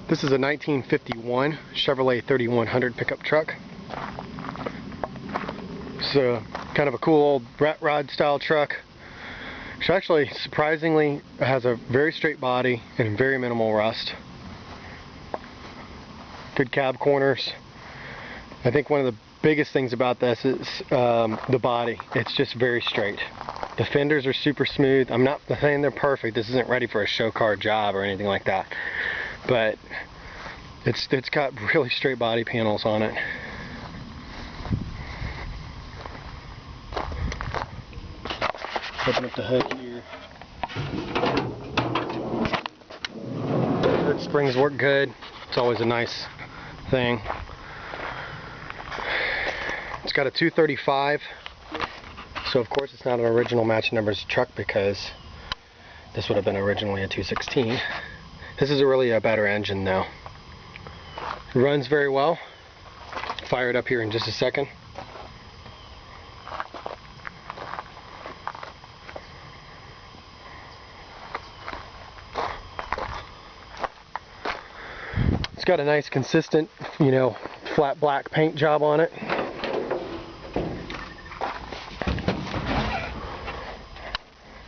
This is a 1951 Chevrolet 3100 pickup truck. It's kind of a cool old rat rod style truck. Which actually, surprisingly, has a very straight body and very minimal rust. Good cab corners. I think one of the biggest things about this is the body. It's just very straight. The fenders are super smooth. I'm not saying they're perfect. This isn't ready for a show car job or anything like that. But it's got really straight body panels on it. Open up the hood here. Hood springs work good. It's always a nice thing. It's got a 235, so of course it's not an original matching numbers truck because this would have been originally a 216. This is really a better engine though. It runs very well. Fire it up here in just a second. It's got a nice consistent, flat black paint job on it.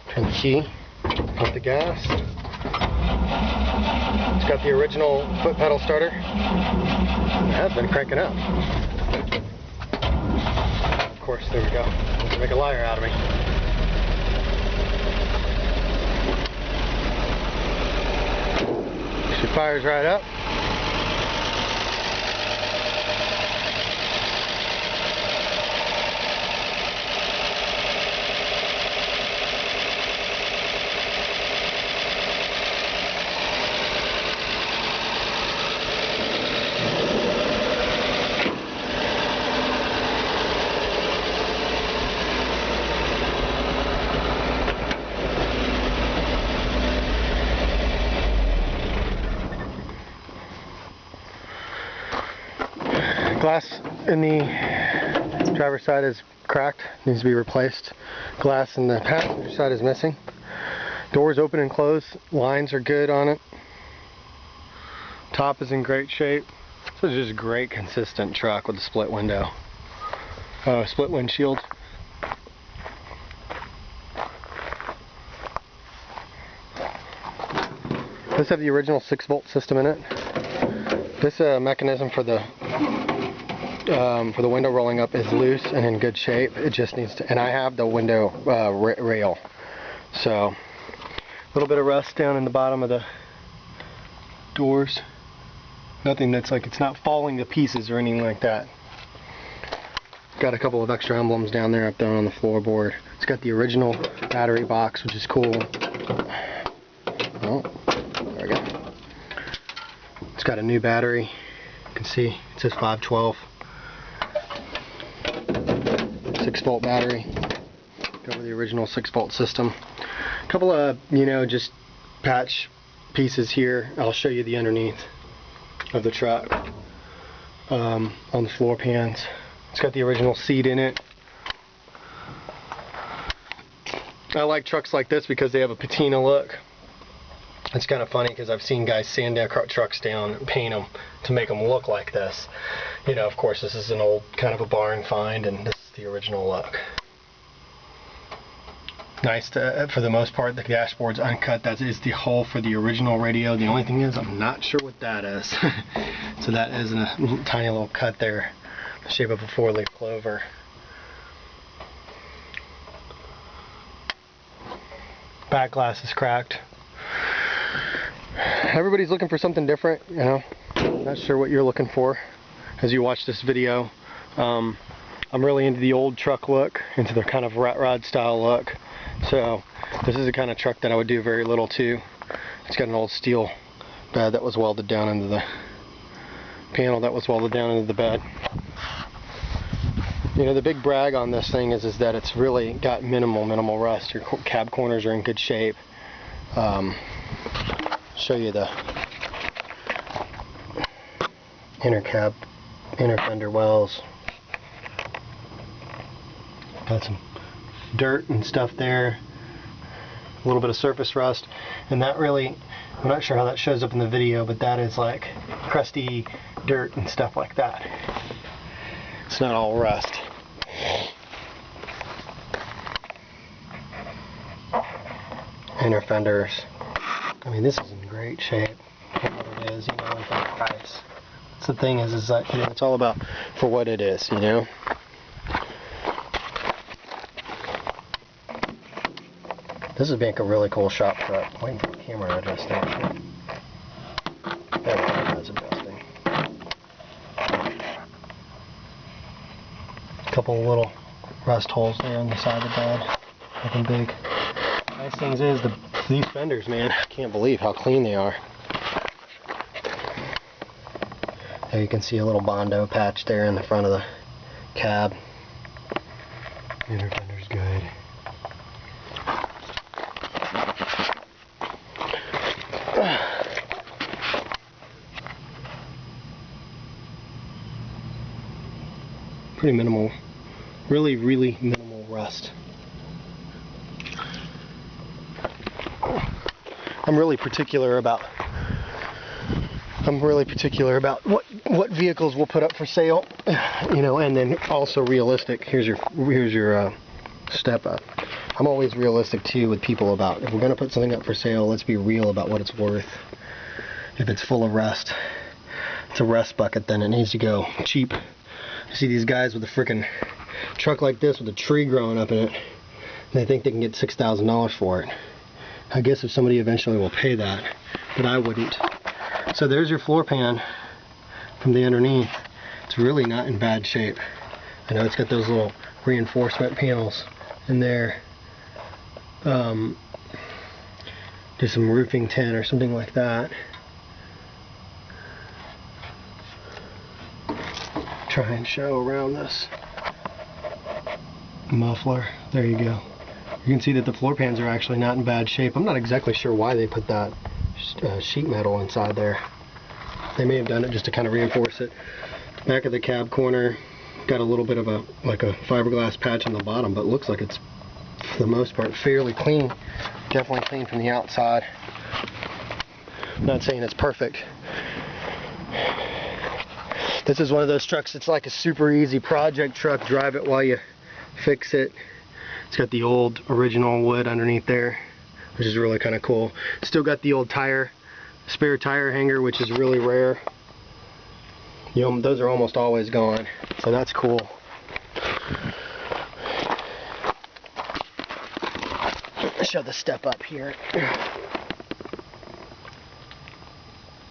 Turn the key, pump the gas. It's got the original foot pedal starter. It has been cranking up. Of course, there we go. Let's make a liar out of me. She fires right up. Glass in the driver's side is cracked, needs to be replaced. Glass in the passenger side is missing. Doors open and close, lines are good on it. Top is in great shape. So it's just a great consistent truck with a split window. Split windshield. Does have the original 6-volt system in it. This mechanism for the window rolling up is loose and in good shape. It just needs to, and I have the window rail. So a little bit of rust down in the bottom of the doors. Nothing that's like, it's not falling to pieces or anything like that. Got a couple of extra emblems down there up there on the floorboard. It's got the original battery box, which is cool. Oh, there we go. It's got a new battery. You can see it says 512. 6-volt battery. Cover the original 6-volt system. A couple of, just patch pieces here. I'll show you the underneath of the truck on the floor pans. It's got the original seat in it. I like trucks like this because they have a patina look. It's kind of funny because I've seen guys sand their trucks down and paint them to make them look like this. Of course, this is an old kind of a barn find, and this is the original look. Nice for the most part. The dashboard's uncut. That is the hole for the original radio. The only thing is, I'm not sure what that is. So that is a tiny little cut there, the shape of a 4-leaf clover. Back glass is cracked. Everybody's looking for something different, Not sure what you're looking for as you watch this video. I'm really into the old truck look, into the kind of rat rod style look. So this is the kind of truck that I would do very little to. It's got an old steel bed that was welded down into the panel that was welded down into the bed. The big brag on this thing is that it's really got minimal rust. Your cab corners are in good shape. Show you the inner fender wells. Got some dirt and stuff there. a little bit of surface rust, and that really, I'm not sure how that shows up in the video, but that is like crusty dirt and stuff like that. It's not all rust. Inner fenders. I mean, this is in great shape for what it is, you know, and for the price. That's the thing is that, you know, it's all about for what it is, you know. This would make a really cool shop truck. I'm waiting for the camera to adjust that. There we go, that's adjusting. A couple of little rust holes there on the side of the bed. Nothing big. Nice things is these fenders, man. I can't believe how clean they are. There you can see a little Bondo patch there in the front of the cab. Inner fender's good. Pretty minimal, really minimal rust. I'm really particular about what vehicles we'll put up for sale, you know, and then also realistic. Here's your step up. I'm always realistic too with people about if we're gonna put something up for sale, let's be real about what it's worth. If it's full of rust, it's a rust bucket, then it needs to go cheap. You see these guys with a freaking truck like this with a tree growing up in it, and they think they can get $6,000 for it. I guess if somebody eventually will pay that, but I wouldn't. So there's your floor pan from the underneath. It's really not in bad shape. I know it's got those little reinforcement panels in there. Just some roofing tin or something like that. Try and show around this muffler. There you go. You can see that the floor pans are actually not in bad shape. I'm not exactly sure why they put that sheet metal inside there. They may have done it just to kind of reinforce it. Back of the cab corner got a little bit of a fiberglass patch on the bottom, but looks like it's for the most part fairly clean. Definitely clean from the outside. I'm not saying it's perfect. This is one of those trucks, it's like a super easy project truck. Drive it while you fix it. It's got the old original wood underneath there, which is really kind of cool. Still got the old spare tire hanger, which is really rare. You know, those are almost always gone, so that's cool. Show the step up here.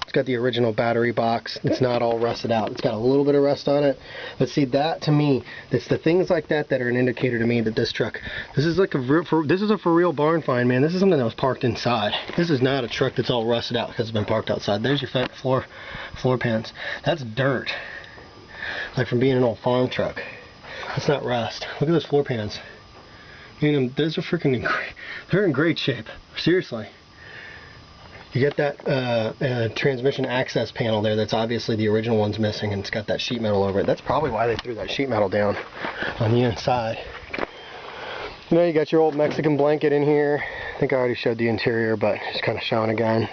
It's got the original battery box. It's not all rusted out. It's got a little bit of rust on it. But see, that to me, it's the things like that that are an indicator to me that this truck, this is like this is a for real barn find, man. This is something that was parked inside. This is not a truck that's all rusted out because it's been parked outside. There's your floor pans. That's dirt, like from being an old farm truck. That's not rust. Look at those floor pans. I mean, those are freaking, they're in great shape. Seriously. You get that transmission access panel there. That's obviously the original one's missing, and it's got that sheet metal over it. That's probably why they threw that sheet metal down on the inside. You know, you got your old Mexican blanket in here. I think I already showed the interior, but just kind of showing again.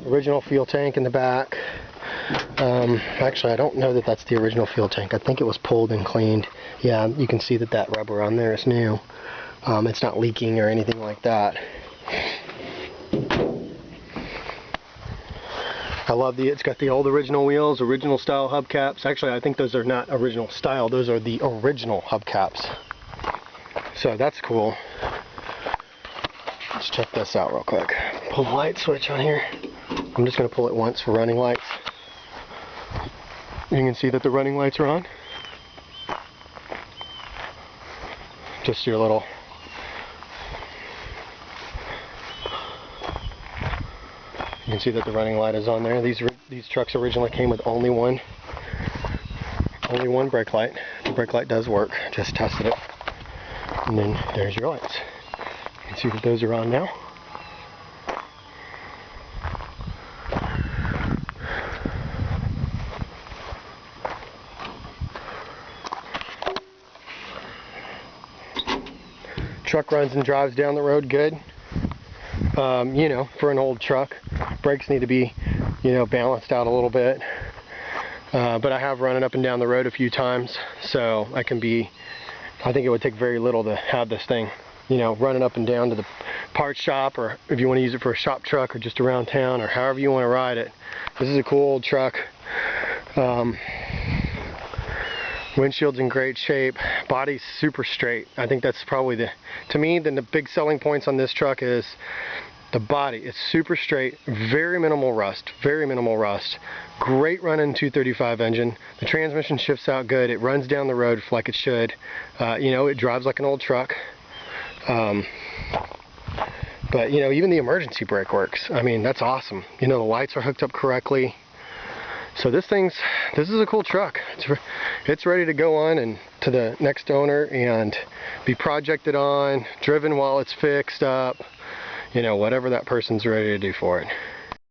Original fuel tank in the back. Actually, I don't know that that's the original fuel tank. I think it was pulled and cleaned. Yeah, you can see that that rubber on there is new. It's not leaking or anything like that. I love it's got the old original wheels, original style hubcaps. Actually, I think those are not original style. Those are the original hubcaps. So that's cool. Let's check this out real quick. Pull the light switch on here. I'm just going to pull it once for running lights. You can see that the running lights are on. Just your little You can see that the running light is on there. These trucks originally came with only one brake light. The brake light does work. Just tested it. And then there's your lights. You can see that those are on now. Truck runs and drives down the road good. you know, for an old truck. Brakes need to be, you know, balanced out a little bit. But I have run it up and down the road a few times, so I think it would take very little to have this thing, you know, running up and down to the parts shop, or if you want to use it for a shop truck or just around town, or however you want to ride it. This is a cool old truck. Windshield's in great shape. Body's super straight. I think that's probably to me, the big selling points on this truck is the body. It's super straight, very minimal rust, very minimal rust. Great running 235 engine. The transmission shifts out good. It runs down the road like it should. You know, it drives like an old truck. But you know, even the emergency brake works. I mean, that's awesome. You know, the lights are hooked up correctly. So this is a cool truck. It's ready to go on and to the next owner and be projected on, driven while it's fixed up, you know, whatever that person's ready to do for it.